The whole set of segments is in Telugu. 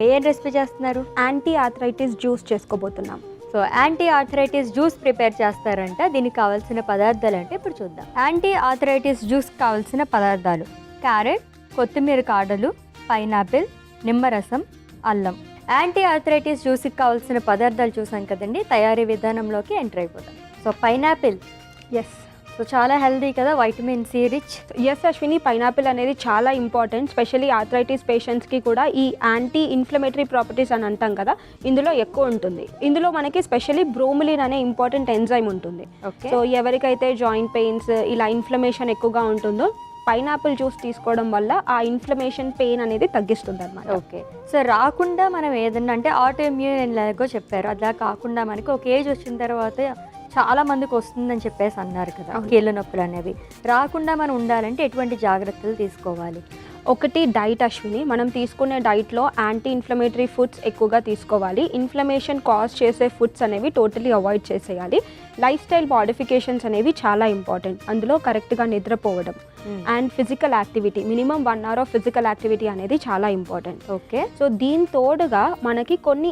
ఏం రెసిపీ చేస్తున్నారు? యాంటీ ఆర్థరైటిస్ జ్యూస్ చేసుకోబోతున్నాం. So anti arthritis juice prepare చేస్తారంట. దీనికి కావాల్సిన పదార్థాలు అంటే ఇప్పుడు చూద్దాం. యాంటీ ఆర్థరైటిస్ జ్యూస్ కావాల్సిన పదార్థాలు: క్యారెట్, కొత్తిమీర కాడలు, పైనాపిల్, నిమ్మరసం, అల్లం. యాంటీ ఆర్థరైటిస్ జ్యూస్కి కావాల్సిన పదార్థాలు చూసాం కదండి. తయారీ విధానంలోకి ఎంటర్ అయిపోతాం. సో పైనాపిల్, ఎస్ సో చాలా హెల్దీ కదా, vitamin C rich. Yes Ashwini, pineapple అనేది చాలా ఇంపార్టెంట్. స్పెషల్లీ ఆర్థరైటిస్ పేషెంట్స్కి కూడా ఈ యాంటీ ఇన్ఫ్లమేటరీ ప్రాపర్టీస్ అని అంటాం కదా, ఇందులో ఎక్కువ ఉంటుంది. ఇందులో మనకి స్పెషల్లీ బ్రోమిలిన్ అనే ఇంపార్టెంట్ ఎంజైమ్ ఉంటుంది. ఓకే. సో ఎవరికైతే జాయింట్ పెయిన్స్, ఇలా ఇన్ఫ్లమేషన్ ఎక్కువగా ఉంటుందో పైనాపిల్ జ్యూస్ తీసుకోవడం వల్ల ఆ ఇన్ఫ్లమేషన్ పెయిన్ అనేది తగ్గిస్తుంది అనమాట. ఓకే. సో రాకుండా మనం ఏదన్నా అంటే ఆటో ఇమ్యూన్ ఎలాగో చెప్పారు, అలా కాకుండా మనకి ఒక ఏజ్ వచ్చిన తర్వాత చాలా మందికి వస్తుందని చెప్పేసి అన్నారు కదా, కీళ్ళ నొప్పులు అనేవి రాకుండా మనం ఉండాలంటే ఎటువంటి జాగ్రత్తలు తీసుకోవాలి? ఒకటి డైట్ అశ్విని. మనం తీసుకునే డైట్లో యాంటీ ఇన్ఫ్లమేటరీ ఫుడ్స్ ఎక్కువగా తీసుకోవాలి. ఇన్ఫ్లమేషన్ కాజ్ చేసే ఫుడ్స్ అనేవి టోటలీ అవాయిడ్ చేసేయాలి. లైఫ్ స్టైల్ మోడిఫికేషన్స్ అనేవి చాలా ఇంపార్టెంట్. అందులో కరెక్ట్గా నిద్రపోవడం and physical activity, minimum 1 hour of physical activity అనేది చాలా ఇంపార్టెంట్. ఓకే. సో దీని తోడుగా మనకి కొన్ని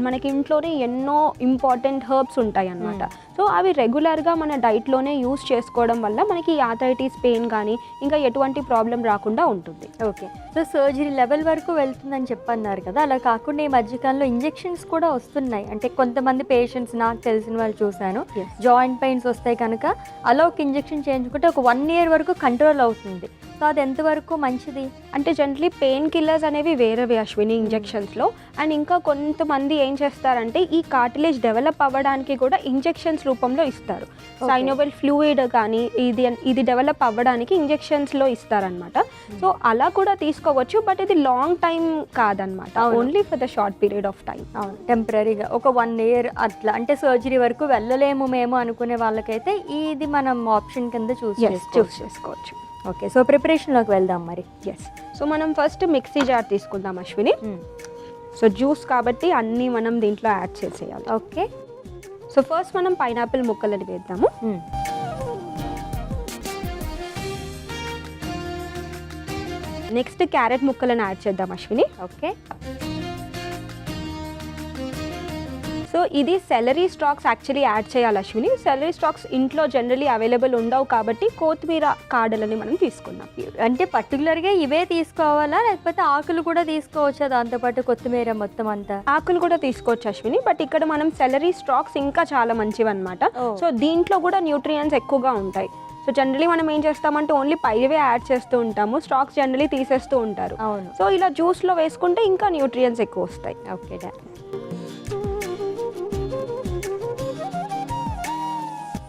మనకి ఇంట్లోనే ఎన్నో ఇంపార్టెంట్ హెర్బ్స్ ఉంటాయి అన్నమాట. సో అవి రెగ్యులర్గా మన డైట్లోనే యూస్ చేసుకోవడం వల్ల మనకి ఆర్థరైటిస్ పెయిన్ కానీ ఇంకా ఎటువంటి ప్రాబ్లం రాకుండా ఉంటుంది. ఓకే. సో సర్జరీ లెవెల్ వరకు వెళ్తుందని చెప్పన్నారు కదా, అలా కాకుండా ఈ మధ్యకాలంలో ఇంజెక్షన్స్ కూడా వస్తున్నాయి. అంటే కొంతమంది పేషెంట్స్, నాకు తెలిసిన వాళ్ళు చూశాను, జాయింట్ పెయిన్స్ వస్తే కనుక అలా ఒక ఇంజెక్షన్ చేయించుకుంటే ఒక 1 year వరకు కంట్రోల్ అవుతుంది. సో అది ఎంతవరకు మంచిది? అంటే జనరలీ పెయిన్ కిల్లర్స్ అనేవి వేరేవి అశ్విని ఇంజెక్షన్స్లో. అండ్ ఇంకా కొంతమంది ఏం చేస్తారంటే ఈ కార్టిలేజ్ డెవలప్ అవ్వడానికి కూడా ఇంజెక్షన్స్ రూపంలో ఇస్తారు. సైనోవెల్ ఫ్లూయిడ్ కానీ ఇది డెవలప్ అవ్వడానికి ఇంజెక్షన్స్లో ఇస్తారనమాట. సో అలా కూడా తీసుకోవచ్చు, బట్ ఇది లాంగ్ టైం కాదనమాట, only for the short period of time. అవును, టెంపరీగా ఒక 1 year అట్లా, అంటే సర్జరీ వరకు వెళ్ళలేము మేము అనుకునే వాళ్ళకైతే ఇది మనం ఆప్షన్ కింద చూస్ చేసుకోవచ్చు. ఓకే. సో ప్రిపరేషన్లోకి వెళ్దాం మరి. ఎస్. సో మనం ఫస్ట్ మిక్సీ జార్ తీసుకుందాం అశ్విని. సో జ్యూస్ కాబట్టి అన్నీ మనం దీంట్లో యాడ్ చేసేయాలి. ఓకే. సో ఫస్ట్ మనం పైనాపిల్ ముక్కలని వేద్దాము. నెక్స్ట్ క్యారెట్ ముక్కలను యాడ్ చేద్దాం అశ్విని. ఓకే. సో ఇది సెలరీ స్టాక్స్ యాక్చువల్లీ యాడ్ చేయాలి అశ్విని. సెలరీ స్టాక్స్ ఇంట్లో జనరలీ అవైలబుల్ ఉండవు కాబట్టి కొత్తిమీర కాడలని మనం తీసుకుందాం. అంటే పర్టికులర్గా ఇవే తీసుకోవాలా, లేకపోతే ఆకులు కూడా తీసుకోవచ్చా దాంతోపాటు? కొత్తిమీర మొత్తం అంతా ఆకులు కూడా తీసుకోవచ్చు అశ్విని, బట్ ఇక్కడ మనం సెలరీ స్టాక్స్ ఇంకా చాలా మంచివి అనమాట. సో దీంట్లో కూడా న్యూట్రియంట్స్ ఎక్కువగా ఉంటాయి. సో జనరలీ మనం ఏం చేస్తామంటే ఓన్లీ పైవే యాడ్ చేస్తూ ఉంటాము, స్టాక్స్ జనరలీ తీసేస్తూ ఉంటారు. అవును. సో ఇలా జ్యూస్లో వేసుకుంటే ఇంకా న్యూట్రియంట్స్ ఎక్కువ వస్తాయి. ఓకే.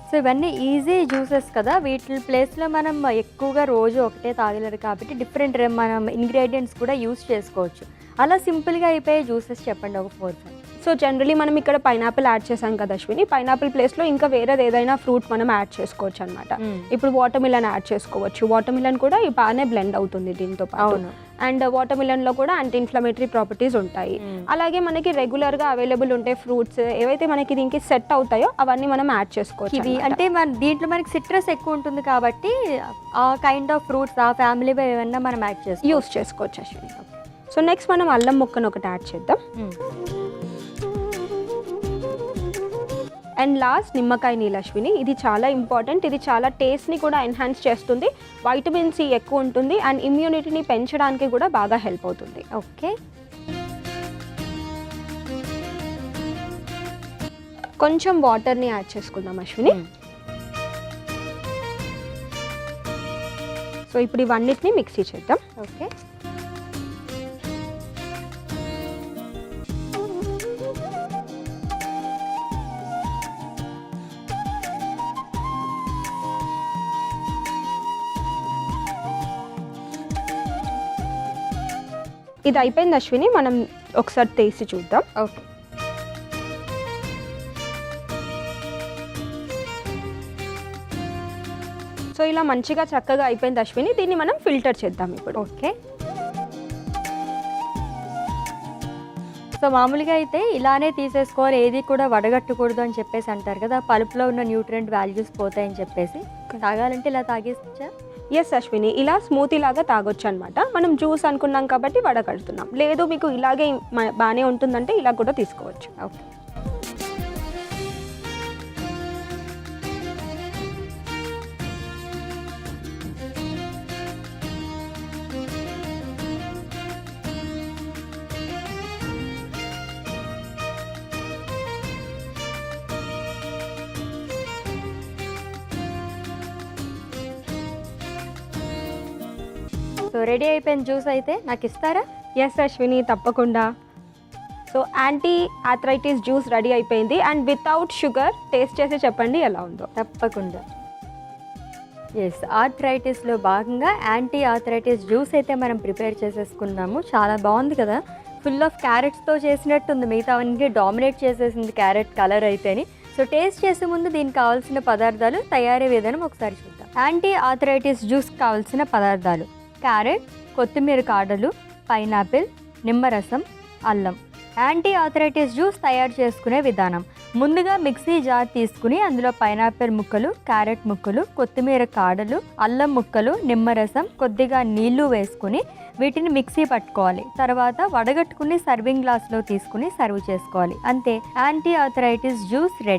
సో ఇవన్నీ ఈజీ జ్యూసెస్ కదా, వీటి ప్లేస్లో మనం ఎక్కువగా రోజు ఒకటే తాగలేరు కాబట్టి డిఫరెంట్ మనం ఇంగ్రీడియంట్స్ కూడా యూస్ చేసుకోవచ్చు. అలా సింపుల్గా అయిపోయే జ్యూసెస్ చెప్పండి, ఒక 4-5. సో జనరలీ మనం ఇక్కడ పైనాపిల్ యాడ్ చేసాం కదా అశ్విని, పైనాపిల్ ప్లేస్లో ఇంకా వేరేది ఏదైనా ఫ్రూట్ మనం యాడ్ చేసుకోవచ్చు అనమాట. ఇప్పుడు వాటర్ మిలన్ యాడ్ చేసుకోవచ్చు. వాటర్ మిలన్ కూడా బాగానే బ్లెండ్ అవుతుంది దీంతో పాటు. అవును. అండ్ వాటర్ మిలన్లో కూడా యాంటీ ఇన్ఫ్లమేటరీ ప్రాపర్టీస్ ఉంటాయి. అలాగే మనకి రెగ్యులర్గా అవైలబుల్ ఉంటే ఫ్రూట్స్ ఏవైతే మనకి దీనికి సెట్ అవుతాయో అవన్నీ మనం యాడ్ చేసుకోవచ్చు. ఇవి అంటే దీంట్లో మనకి సిట్రస్ ఎక్కువ ఉంటుంది కాబట్టి ఆ కైండ్ ఆఫ్ ఫ్రూట్స్ ఆ ఫ్యామిలీ ఏమన్నా మనం యూస్ చేసుకోవచ్చు అశ్విని. సో నెక్స్ట్ మనం అల్లం ముక్కను ఒకటి యాడ్ చేద్దాం. అండ్ లాస్ట్ నిమ్మకాయ నీళ్ళు అశ్విని. ఇది చాలా ఇంపార్టెంట్. ఇది చాలా టేస్ట్ని కూడా ఎన్హాన్స్ చేస్తుంది, వైటమిన్ సి ఎక్కువ ఉంటుంది అండ్ ఇమ్యూనిటీని పెంచడానికి కూడా బాగా హెల్ప్ అవుతుంది. ఓకే. కొంచెం వాటర్ని యాడ్ చేసుకుందాం అశ్విని. సో ఇప్పుడు ఇవన్నిటిని మిక్సీ చేద్దాం. ఓకే. ఇది అయిపోయింది అశ్విని, మనం ఒకసారి తీసి చూద్దాం. ఓకే. సో ఇలా మంచిగా చక్కగా అయిపోయింది అశ్విని. దీన్ని మనం ఫిల్టర్ చేద్దాం ఇప్పుడు. ఓకే. సో మామూలుగా అయితే ఇలానే తీసేసుకోవాలి, ఏది కూడా వడగట్టకూడదు అని చెప్పేసి అంటారు కదా, పలుపులో ఉన్న న్యూట్రియంట్ వాల్యూస్ పోతాయని చెప్పేసి. తాగాలంటే ఇలా తాగేసా? ఎస్ అశ్విని, ఇలా స్మూతీ లాగా తాగొచ్చు అనమాట. మనం జ్యూస్ అనుకున్నాం కాబట్టి వడగడుతున్నాం. లేదు మీకు ఇలాగే బాగానే ఉంటుందంటే ఇలా కూడా తీసుకోవచ్చు. ఓకే. సో రెడీ అయిపోయిన జ్యూస్ అయితే నాకు ఇస్తారా? ఎస్ అశ్విని, తప్పకుండా. So anti arthritis juice ready అయిపోయింది. అండ్ వితౌట్ షుగర్ టేస్ట్ చేసి చెప్పండి ఎలా ఉందో. తప్పకుండా. ఎస్, ఆర్థరైటిస్లో భాగంగా యాంటీ ఆర్థరైటిస్ జ్యూస్ అయితే మనం ప్రిపేర్ చేసేసుకున్నాము. చాలా బాగుంది కదా, ఫుల్ ఆఫ్ క్యారెట్స్తో చేసినట్టుంది. మిగతావన్నీ డామినేట్ చేసేసింది క్యారెట్ కలర్ అయితేని. సో టేస్ట్ చేసే ముందు దీనికి కావాల్సిన పదార్థాలు, తయారీ విధానం ఒకసారి చూద్దాం. యాంటీ ఆర్థరైటిస్ జ్యూస్ కావాల్సిన పదార్థాలు: క్యారెట్, కొత్తిమీర కాడలు, పైనాపిల్, నిమ్మరసం, అల్లం. యాంటీ ఆథరైటిస్ జ్యూస్ తయారు చేసుకునే విధానం: ముందుగా మిక్సీ జార్ తీసుకుని అందులో పైనాపిల్ ముక్కలు, క్యారెట్ ముక్కలు, కొత్తిమీర కాడలు, అల్లం ముక్కలు, నిమ్మరసం, కొద్దిగా నీళ్లు వేసుకుని వీటిని మిక్సీ పట్టుకోవాలి. తర్వాత వడగట్టుకుని సర్వింగ్ గ్లాస్లో తీసుకుని సర్వ్ చేసుకోవాలి. అంతే, యాంటీ ఆథరైటిస్ జ్యూస్ రెడీ.